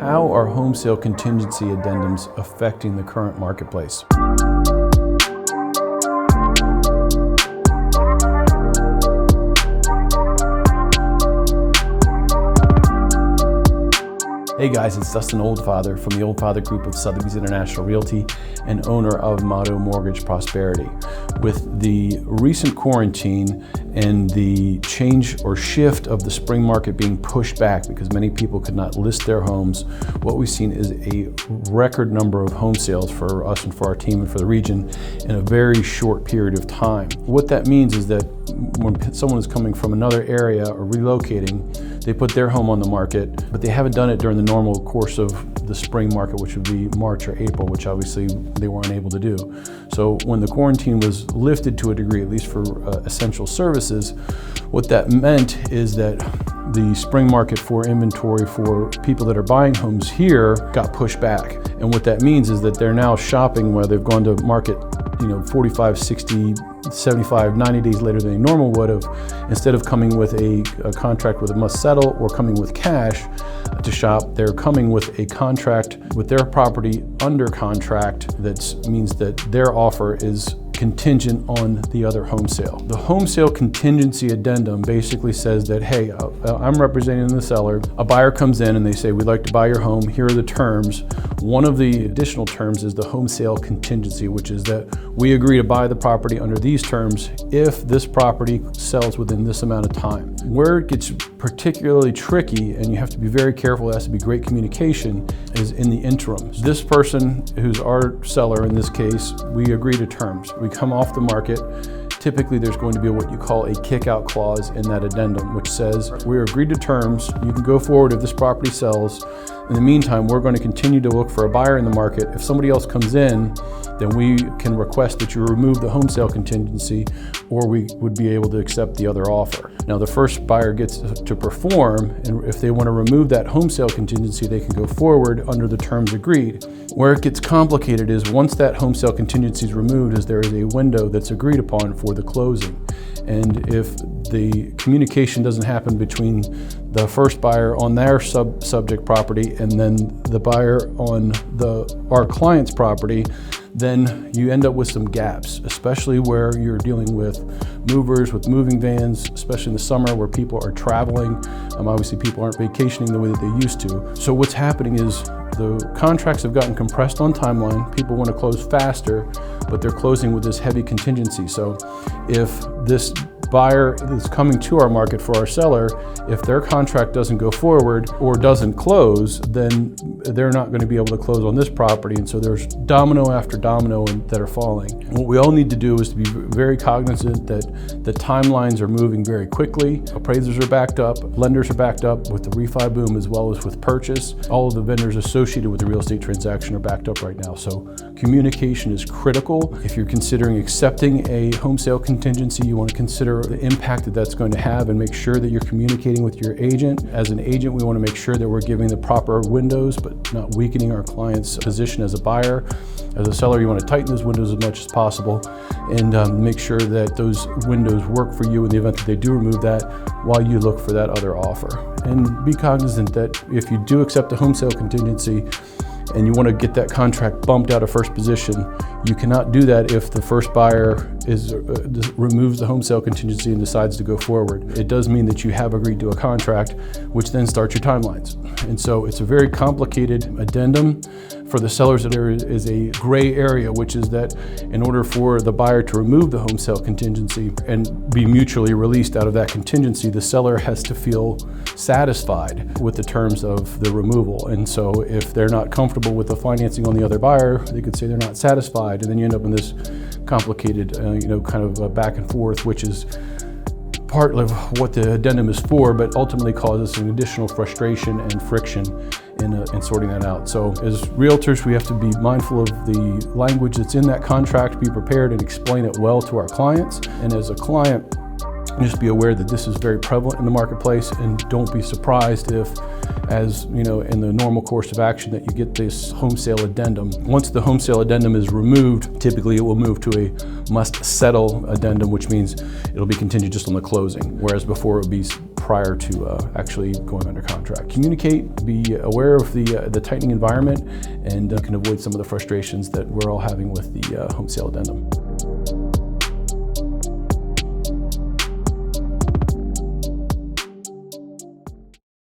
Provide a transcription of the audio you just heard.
How are home sale contingency addendums affecting the current marketplace? Hey guys, it's Dustin Oldfather from the Oldfather group of Sotheby's International Realty and owner of Motto Mortgage Prosperity. With the recent quarantine and the change or shift of the spring market being pushed back because many people could not list their homes, what we've seen is a record number of home sales for us and for our team and for the region in a very short period of time. What that means is that when someone is coming from another area or relocating, they put their home on the market, but they haven't done it during the normal course of the spring market, which would be March or April, which obviously they weren't able to do. So when the quarantine was lifted to a degree, at least for essential services, what that meant is that the spring market for inventory for people that are buying homes here got pushed back. And what that means is that they're now shopping where they've gone to market 45, 60, 75, 90 days later than they normally would have, instead of coming with a contract with a must settle or coming with cash to shop, they're coming with a contract with their property under contract. That means that their offer is contingent on the other home sale. The home sale contingency addendum basically says that, hey, I'm representing the seller. A buyer comes in and they say, we'd like to buy your home. Here are the terms. One of the additional terms is the home sale contingency, which is that we agree to buy the property under these terms if this property sells within this amount of time. Where it gets particularly tricky, and you have to be very careful, it has to be great communication, is in the interim. This person, who's our seller in this case, we agree to terms. We come off the market. Typically, there's going to be what you call a kick-out clause in that addendum, which says, we agreed to terms, you can go forward if this property sells. In the meantime, we're going to continue to look for a buyer in the market. If somebody else comes in, then we can request that you remove the home sale contingency, or we would be able to accept the other offer. Now, the first buyer gets to perform, and if they want to remove that home sale contingency, they can go forward under the terms agreed. Where it gets complicated is once that home sale contingency is removed, is there is a window that's agreed upon for the closing. And if the communication doesn't happen between the first buyer on their subject property and then the buyer on our client's property, then you end up with some gaps, especially where you're dealing with movers, with moving vans, especially in the summer where people are traveling. Obviously, people aren't vacationing the way that they used to. So what's happening is the contracts have gotten compressed on timeline. People want to close faster, but they're closing with this heavy contingency. So if this buyer is coming to our market for our seller, if their contract doesn't go forward or doesn't close, then they're not going to be able to close on this property. And so there's domino after domino that are falling. What we all need to do is to be very cognizant that the timelines are moving very quickly. Appraisers are backed up, lenders are backed up with the refi boom as well as with purchase. All of the vendors associated with the real estate transaction are backed up right now. So communication is critical. If you're considering accepting a home sale contingency, you want to consider the impact that that's going to have and make sure that you're communicating with your agent. As an agent, we want to make sure that we're giving the proper windows, but not weakening our client's position as a buyer. As a seller, you want to tighten those windows as much as possible and make sure that those windows work for you in the event that they do remove that while you look for that other offer. And be cognizant that if you do accept the home sale contingency and you want to get that contract bumped out of first position, you cannot do that if the first buyer removes the home sale contingency and decides to go forward. It does mean that you have agreed to a contract, which then starts your timelines. And so it's a very complicated addendum. For the sellers, there is a gray area, which is that in order for the buyer to remove the home sale contingency and be mutually released out of that contingency, the seller has to feel satisfied with the terms of the removal. And so if they're not comfortable with the financing on the other buyer, they could say they're not satisfied, and then you end up in this complicated, kind of a back and forth, which is part of what the addendum is for, but ultimately causes some additional frustration and friction in sorting that out. So as realtors, we have to be mindful of the language that's in that contract, be prepared and explain it well to our clients. And as a client, Just be aware that this is very prevalent in the marketplace, and don't be surprised if, as you know, in the normal course of action, that you get this home sale addendum. Once the home sale addendum is removed, typically it will move to a must settle addendum, which means it'll be contingent just on the closing, whereas before it would be prior to actually going under contract. Communicate, be aware of the tightening environment, and can avoid some of the frustrations that we're all having with the home sale addendum.